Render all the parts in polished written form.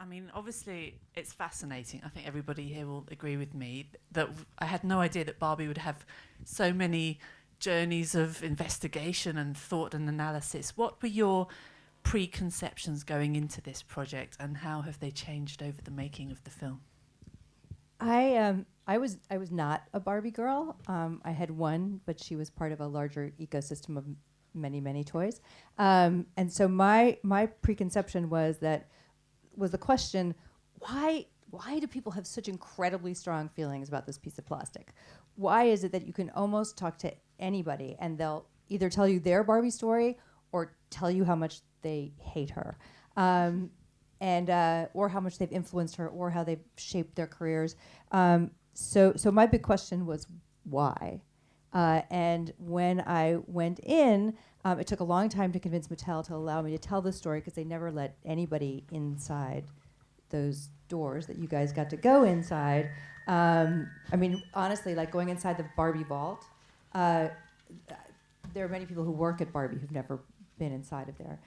I mean, obviously, it's fascinating. I think everybody here will agree with me that I had no idea that Barbie would have so many journeys of investigation and thought and analysis. What were your preconceptions going into this project, and how have they changed over the making of the film? I was not a Barbie girl. I had one, but she was part of a larger ecosystem of many toys. And so my preconception was the question, why do people have such incredibly strong feelings about this piece of plastic? Why is it that you can almost talk to anybody and they'll either tell you their Barbie story or tell you how much they hate her, and or how much they've influenced her or how they've shaped their careers. So my big question was why. And when I went in, it took a long time to convince Mattel to allow me to tell the story because they never let anybody inside those doors that you guys got to go inside. I mean, honestly, like going inside the Barbie vault, there are many people who work at Barbie who've never been inside of there.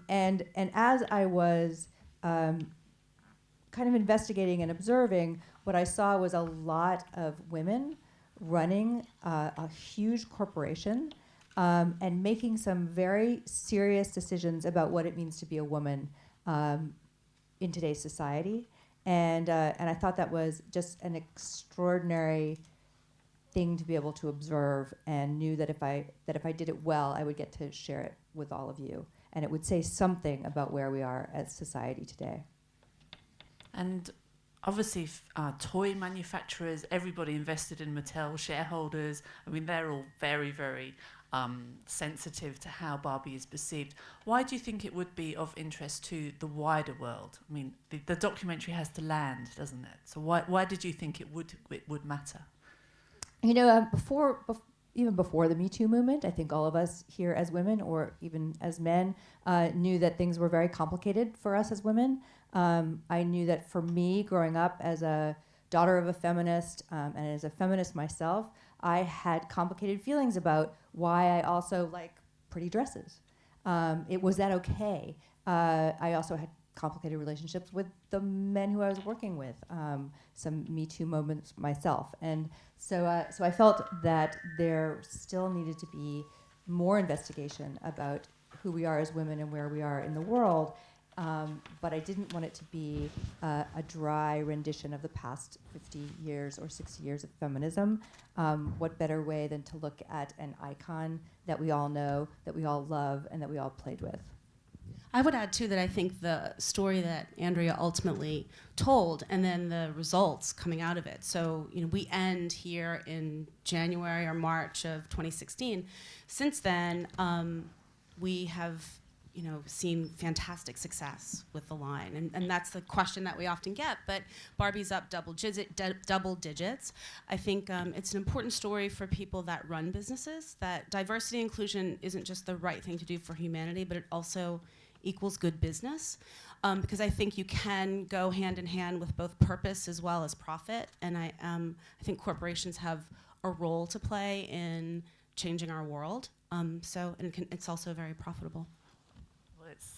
And as I was kind of investigating and observing, what I saw was a lot of women running a huge corporation and making some very serious decisions about what it means to be a woman in today's society. And I thought that was just an extraordinary thing to be able to observe, and knew that if I did it well, I would get to share it with all of you, and it would say something about where we are as society today. And obviously, toy manufacturers, everybody invested in Mattel, shareholders, I mean, they're all very sensitive to how Barbie is perceived. Why do you think it would be of interest to the wider world? I mean, the documentary has to land, doesn't it? So why did you think it would matter? You know, even before the Me Too movement, I think all of us here as women, or even as men, knew that things were very complicated for us as women. I knew that for me, growing up as a daughter of a feminist, and as a feminist myself, I had complicated feelings about why I also like pretty dresses. Was that okay? I also had complicated relationships with the men who I was working with, some Me Too moments myself. And so I felt that there still needed to be more investigation about who we are as women and where we are in the world. But I didn't want it to be a dry rendition of the past 50 years or 60 years of feminism. What better way than to look at an icon that we all know, that we all love, and that we all played with. I would add, too, that I think the story that Andrea ultimately told, and then the results coming out of it. So, we end here in January or March of 2016. Since then, we have seen fantastic success with the line. And that's the question that we often get. But Barbie's up double digits. I think it's an important story for people that run businesses, that diversity and inclusion isn't just the right thing to do for humanity, but it also equals good business. Because I think you can go hand in hand with both purpose as well as profit. And I think corporations have a role to play in changing our world. It's also very profitable.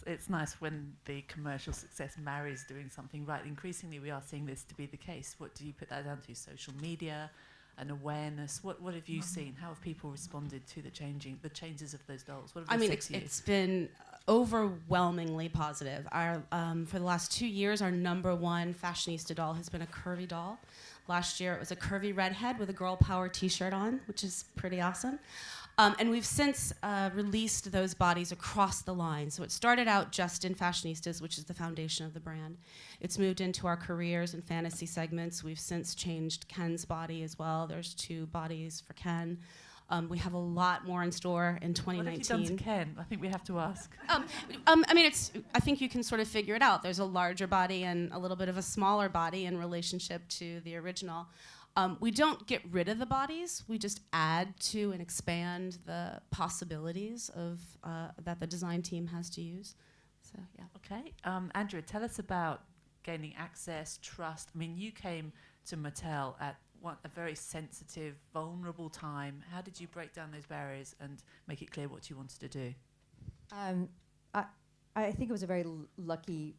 It's nice when the commercial success marries doing something right. Increasingly, we are seeing this to be the case. What do you put that down to? Social media, an awareness. What have you seen? How have people responded to the changes of those dolls? What have they said to you? It's been overwhelmingly positive. For the last 2 years, our #1 fashionista doll has been a curvy doll. Last year, it was a curvy redhead with a girl power T-shirt on, which is pretty awesome. And we've since released those bodies across the line. So it started out just in Fashionistas, which is the foundation of the brand. It's moved into our careers and fantasy segments. We've since changed Ken's body as well. There's 2 bodies for Ken. We have a lot more in store in 2019. What have you done to Ken? I think we have to ask. I think you can sort of figure it out. There's a larger body and a little bit of a smaller body in relationship to the original. We don't get rid of the bodies. We just add to and expand the possibilities of that the design team has to use. So, yeah. Okay. Andrea, tell us about gaining access, trust. I mean, you came to Mattel at a very sensitive, vulnerable time. How did you break down those barriers and make it clear what you wanted to do? I think it was a very lucky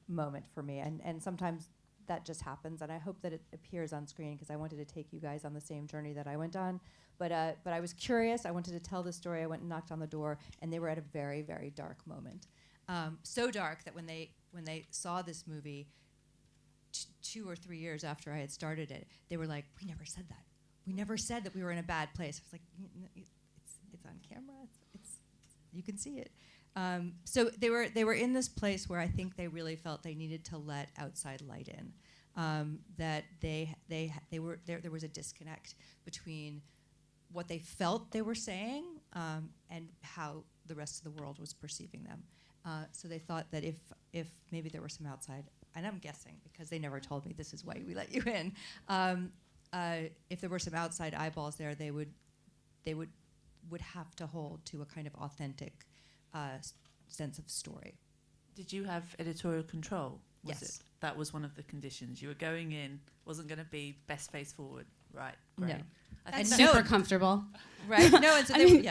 moment for me, and sometimes that just happens, and I hope that it appears on screen because I wanted to take you guys on the same journey that I went on. But I was curious. I wanted to tell the story. I went and knocked on the door, and they were at a very, very dark moment. So dark that when they saw this movie 2 or 3 years after I had started it, they were like, "We never said that. We never said that we were in a bad place." I was like, "It's on camera. It's you can see it." So they were in this place where I think they really felt they needed to let outside light in. That they were there was a disconnect between what they felt they were saying and how the rest of the world was perceiving them. So they thought that if maybe there were some outside, and I'm guessing because they never told me this is why we let you in. If there were some outside eyeballs there, they would have to hold to a kind of authentic sense of story. Did you have editorial control? Was Yes. it? That was one of the conditions. You were going in, wasn't going to be best face forward. Right. Great. No. That's And super no. comfortable. Right? No, and so they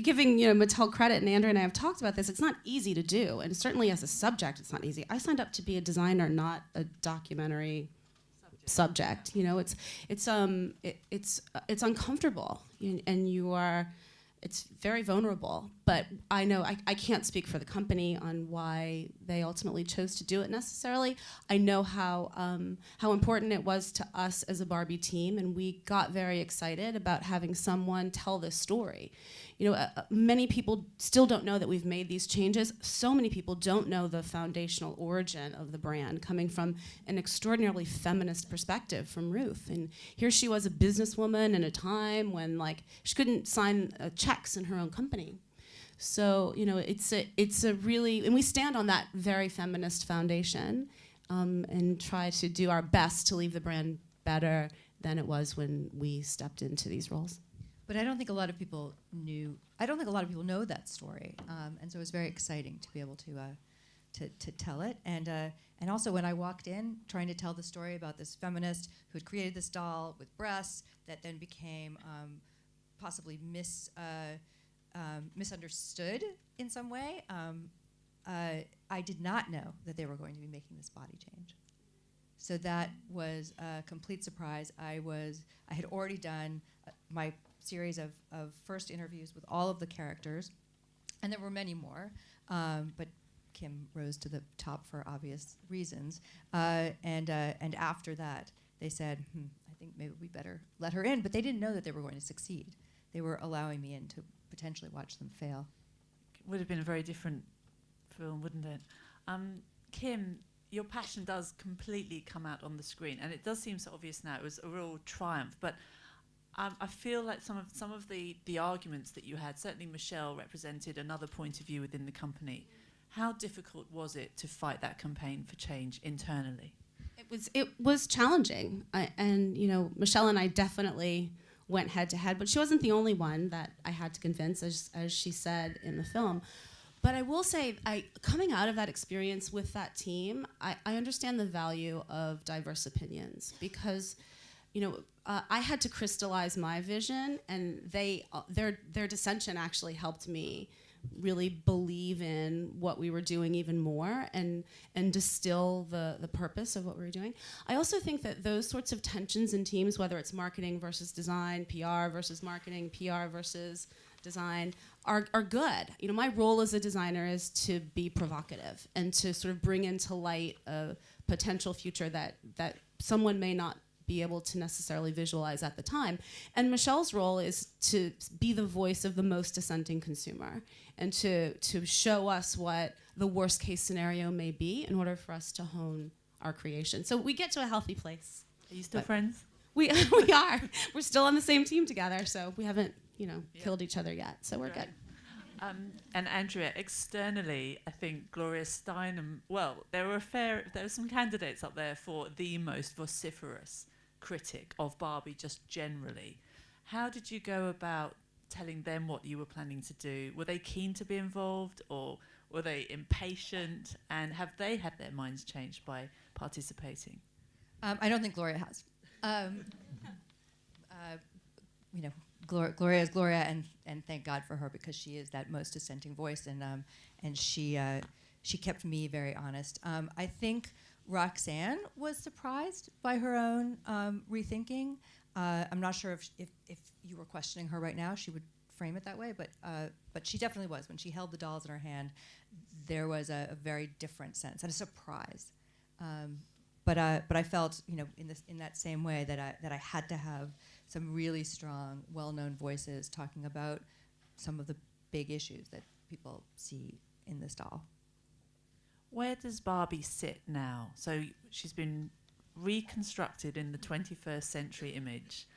Giving Mattel credit, and Andrea and I have talked about this. It's not easy to do, and certainly as a subject, it's not easy. I signed up to be a designer, not a documentary subject. It's uncomfortable, and you are. It's very vulnerable, but I know I can't speak for the company on why they ultimately chose to do it necessarily. I know how important it was to us as a Barbie team, and we got very excited about having someone tell this story. Many people still don't know that we've made these changes. So many people don't know the foundational origin of the brand, coming from an extraordinarily feminist perspective from Ruth. And here she was, a businesswoman in a time when she couldn't sign checks in her own company. So it's a really, and we stand on that very feminist foundation, and try to do our best to leave the brand better than it was when we stepped into these roles. But I don't think a lot of people knew. I don't think a lot of people know that story, and so it was very exciting to be able to tell it. And also when I walked in, trying to tell the story about this feminist who had created this doll with breasts that then became possibly misunderstood in some way. I did not know that they were going to be making this body change. So that was a complete surprise. I had already done my series of first interviews with all of the characters, and there were many more, but Kim rose to the top for obvious reasons. And after that, they said, I think maybe we better let her in. But they didn't know that they were going to succeed. They were allowing me in to potentially watch them fail. It would have been a very different film, wouldn't it? Kim, your passion does completely come out on the screen, and it does seem so obvious now. It was a real triumph, but I feel like some of the arguments that you had, certainly Michelle represented another point of view within the company. How difficult was it to fight that campaign for change internally? It was challenging, and Michelle and I definitely went head to head, but she wasn't the only one that I had to convince, as she said in the film. But I will say, coming out of that experience with that team, I understand the value of diverse opinions, because I had to crystallize my vision, and their dissension actually helped me really believe in what we were doing even more, and distill the purpose of what we were doing. I also think that those sorts of tensions in teams, whether it's marketing versus design, PR versus marketing, PR versus design, are good. My role as a designer is to be provocative and to sort of bring into light a potential future that someone may not be able to necessarily visualize at the time. And Michelle's role is to be the voice of the most dissenting consumer, and to show us what the worst case scenario may be in order for us to hone our creation. So we get to a healthy place. Are you still friends? We are. We're still on the same team together, so we haven't killed each other yet. So we're good. And Andrea, externally, I think Gloria Steinem. Well, there were some candidates up there for the most vociferous critic of Barbie, just generally. How did you go about telling them what you were planning to do? Were they keen to be involved, or were they impatient? And have they had their minds changed by participating? I don't think Gloria has. Gloria is Gloria, and thank God for her, because she is that most dissenting voice, and she kept me very honest. I think Roxanne was surprised by her own rethinking. I'm not sure if you were questioning her right now, she would frame it that way, but she definitely was. When she held the dolls in her hand, there was a very different sense and a surprise. But I felt, in that same way that I had to have some really strong, well-known voices talking about some of the big issues that people see in this doll. Where does Barbie sit now? So she's been reconstructed in the 21st century image.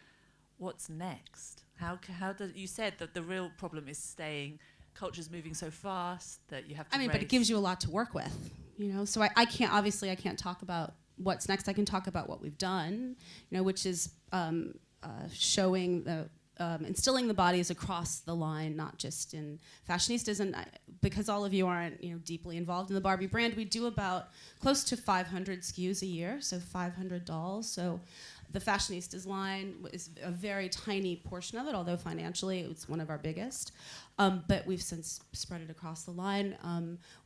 What's next? How does you said that the real problem is staying. Culture's moving so fast that you have to. But it gives you a lot to work with, So I can't talk about what's next. I can talk about what we've done, which is showing instilling the bodies across the line, not just in fashionistas. And because all of you aren't, deeply involved in the Barbie brand, we do about close to 500 SKUs a year, so 500 dolls. So the fashionistas line is a very tiny portion of it, although financially it's one of our biggest. But we've since spread it across the line.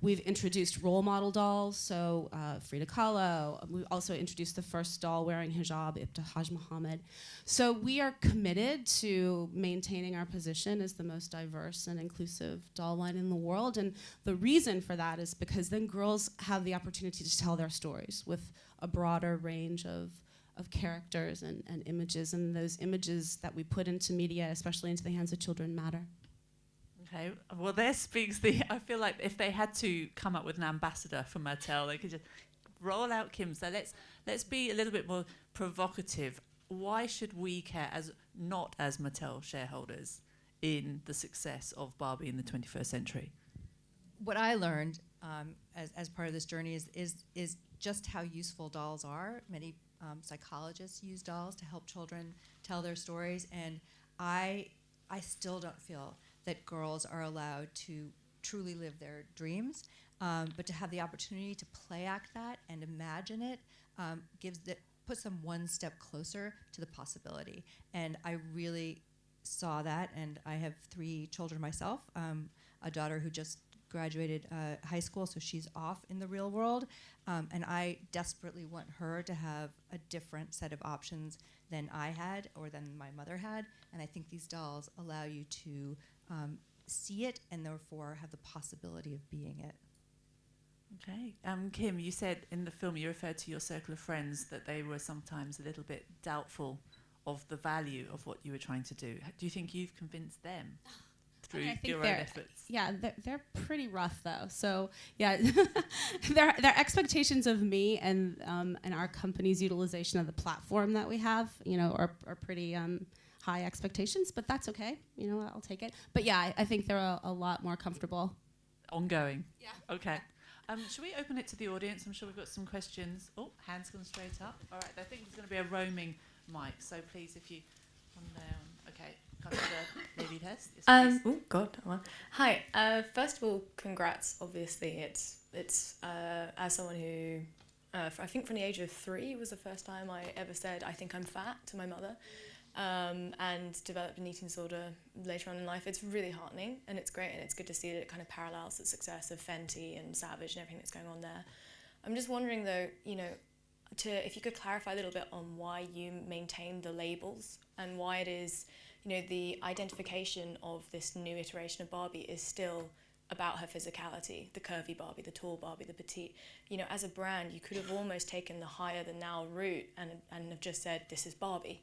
We've introduced role model dolls, so Frida Kahlo. We also introduced the first doll wearing hijab, Ibtihaj Muhammad. So we are committed to maintaining our position as the most diverse and inclusive doll line in the world. And the reason for that is because then girls have the opportunity to tell their stories with a broader range of characters and images, and those images that we put into media, especially into the hands of children, matter. Okay, well, there speaks I feel like if they had to come up with an ambassador for Mattel, they could just roll out Kim. So let's be a little bit more provocative. Why should we care not as Mattel shareholders in the success of Barbie in the 21st century? What I learned as part of this journey is just how useful dolls are. Many psychologists use dolls to help children tell their stories, and I still don't feel that girls are allowed to truly live their dreams, but to have the opportunity to play act that and imagine it puts them one step closer to the possibility. And I really saw that, and I have 3 children myself, a daughter who just graduated high school, so she's off in the real world, and I desperately want her to have a different set of options than I had or than my mother had, and I think these dolls allow you to see it and therefore have the possibility of being it. Okay. Kim, you said in the film you referred to your circle of friends that they were sometimes a little bit doubtful of the value of what you were trying to do. Do you think you've convinced them through your own efforts? Yeah, they're pretty rough though. So yeah, their expectations of me and our company's utilization of the platform that we have, are pretty high expectations. But that's okay. I'll take it. But yeah, I think they're a lot more comfortable. Ongoing. Yeah. Okay. Should we open it to the audience? I'm sure we've got some questions. Oh, hands gone straight up. All right, I think there's going to be a roaming mic. So please, if you come down. Okay, come to the lady test. Yes, oh God, that one. Hi. First of all, congrats. Obviously, it's as someone who, I think from the age of 3 was the first time I ever said I think I'm fat to my mother, and developed an eating disorder later on in life. It's really heartening, and it's great, and it's good to see that it kind of parallels the success of Fenty and Savage and everything that's going on there. I'm just wondering though, if you could clarify a little bit on why you maintain the labels and why it is, the identification of this new iteration of Barbie is still about her physicality, the curvy Barbie, the tall Barbie, the petite. As a brand, you could have almost taken the higher than now route and have just said, this is Barbie.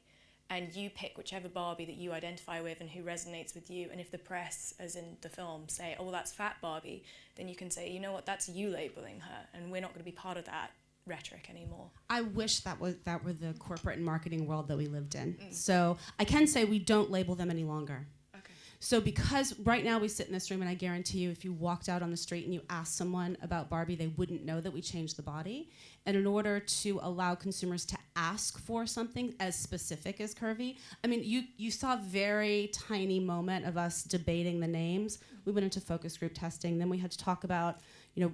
And you pick whichever Barbie that you identify with and who resonates with you. And if the press, as in the film, say, oh, well, that's fat Barbie, then you can say, you know what, that's you labeling her, and we're not going to be part of that rhetoric anymore. I wish that were the corporate and marketing world that we lived in. So I can say we don't label them any longer. Okay. So because right now we sit in this room, and I guarantee you if you walked out on the street and you asked someone about Barbie, they wouldn't know that we changed the body. And in order to allow consumers to ask for something as specific as curvy, you saw a very tiny moment of us debating the names. We went into focus group testing. Then we had to talk about,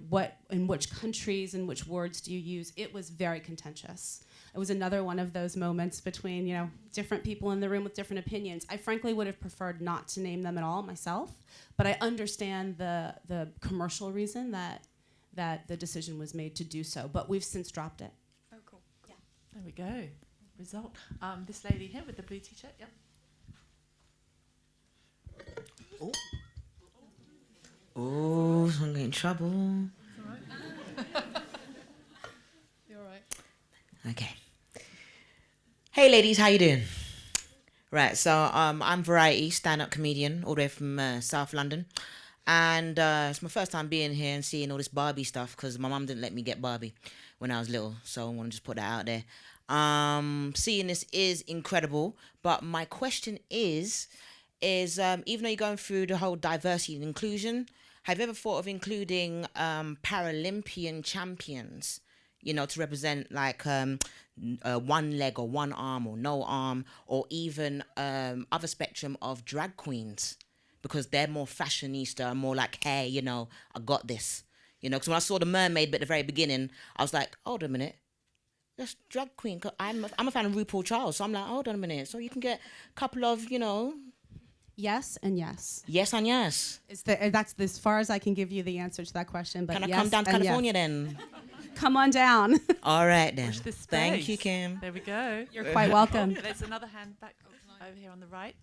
what in which countries and which words do you use. It was very contentious. It was another one of those moments between, different people in the room with different opinions. I frankly would have preferred not to name them at all myself, but I understand the commercial reason that that the decision was made to do so. But we've since dropped it. Oh, cool. There we go. Result. This lady here with the blue t-shirt. Yep. Oh, I'm getting in trouble. You're all right. Okay. Hey, ladies, how you doing? Right, so I'm Variety, stand-up comedian, all the way from South London. And it's my first time being here and seeing all this Barbie stuff because my mum didn't let me get Barbie when I was little. So I want to just put that out there. Seeing this is incredible. But my question is even though you're going through the whole diversity and inclusion, have you ever thought of including Paralympian champions, you know, to represent like one leg or one arm or no arm, or even other spectrum of drag queens? Because they're more fashionista, more like, hey, you know, I got this. You know, because when I saw the mermaid bit at the very beginning, I was like, hold a minute. That's drag queen. I'm a fan of RuPaul Charles. So I'm like, hold on a minute. So you can get a couple of, you know. Yes and yes. Yes and yes. That's as far as I can give you the answer to that question. But Can I yes come down to and California yes. then? Come on down. All right then. Watch this Thank you, space. Kim. There we go. You're quite welcome. There's another hand back over here on the right.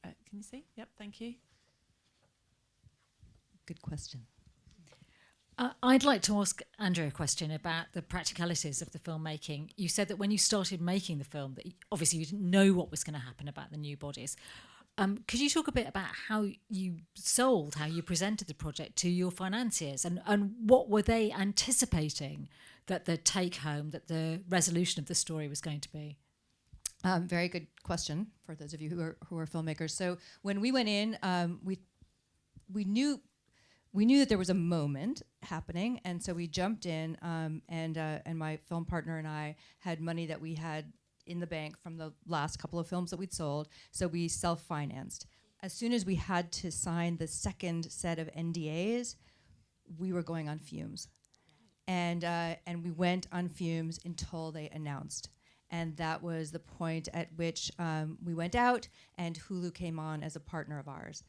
Can you see? Yep, thank you. Good question. I'd like to ask Andrea a question about the practicalities of the filmmaking. You said that when you started making the film, that obviously you didn't know what was going to happen about the new bodies. Could you talk a bit about how you sold, how you presented the project to your financiers, and what were they anticipating that the take home, that the resolution of the story was going to be? Very good question for those of you who are filmmakers. So when we went in, we knew that there was a moment happening, and so we jumped in. And my film partner and I had money that we had in the bank from the last couple of films that we'd sold, so we self-financed. As soon as we had to sign the second set of NDAs, we were going on fumes, and we went on fumes until they announced. And that was the point at which we went out, and Hulu came on as a partner of ours.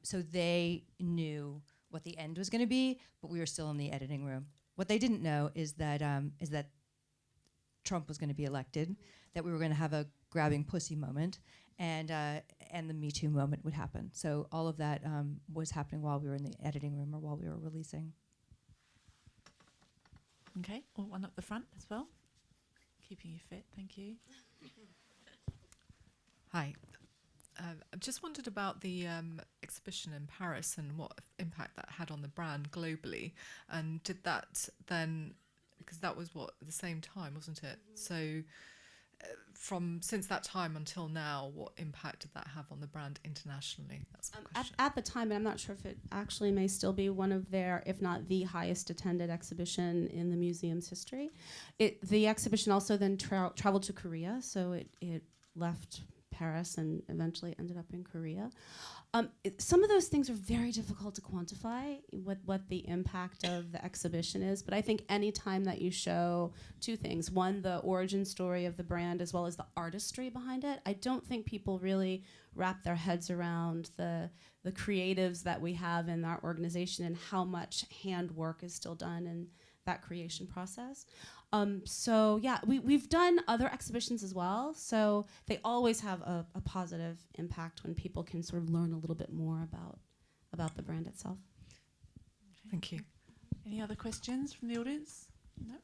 So they knew what the end was going to be, but we were still in the editing room. What they didn't know is that Trump was going to be elected, that we were going to have a grabbing pussy moment, and the Me Too moment would happen. So all of that was happening while we were in the editing room or while we were releasing. Okay, one up the front as well. Keeping you fit, thank you. Hi. I just wondered about the exhibition in Paris and what impact that had on the brand globally. And did that then, because that was at the same time, wasn't it? So since that time until now, what impact did that have on the brand internationally? That's the question. At the time, and I'm not sure if it actually may still be one of their, if not the highest attended exhibition in the museum's history. The exhibition also then traveled to Korea, so it left Paris and eventually ended up in Korea. Some of those things are very difficult to quantify, what the impact of the exhibition is, but I think any time that you show two things, one, the origin story of the brand as well as the artistry behind it, I don't think people really wrap their heads around the creatives that we have in our organization and how much handwork is still done in that creation process. So yeah, we've done other exhibitions as well. So they always have a positive impact when people can sort of learn a little bit more about the brand itself. Thank you. Any other questions from the audience? No.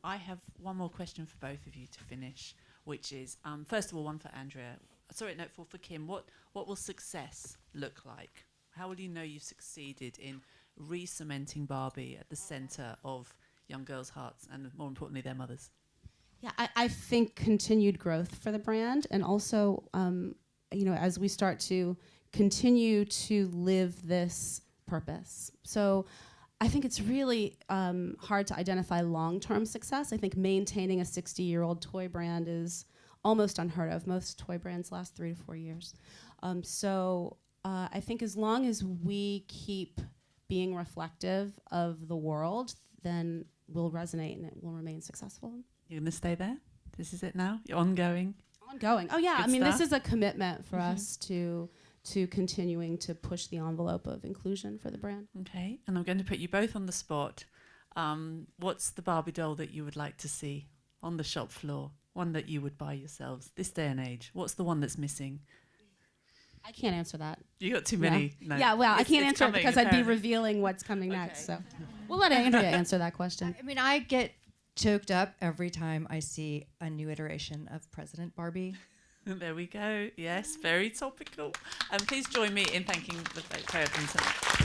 I have one more question for both of you to finish, which is, first of all, one for Andrea. Sorry, no, for Kim. What will success look like? How will you know you've succeeded in re-cementing Barbie at the centre of young girls' hearts and, more importantly, their mothers? Yeah, I think continued growth for the brand, and also, as we start to continue to live this purpose. So I think it's really hard to identify long-term success. I think maintaining a 60-year-old toy brand is almost unheard of. Most toy brands last 3 to 4 years. So I think as long as we keep being reflective of the world, then we'll resonate and it will remain successful. You're going to stay there? This is it now? You're ongoing? Ongoing. Oh yeah, Good I mean, stuff. this is a commitment for us to continuing to push the envelope of inclusion for the brand. Okay, and I'm going to put you both on the spot. What's the Barbie doll that you would like to see on the shop floor? One that you would buy yourselves this day and age. What's the one that's missing? I can't answer that. You got too many. Yeah, No. yeah, well, I It's can't answer it coming, because I'd be apparently. revealing what's coming Okay. next. So we'll let Andrea answer that question. I mean, I get choked up every time I see a new iteration of President Barbie. There we go. Yes, very topical. And please join me in thanking the pair of them tonight.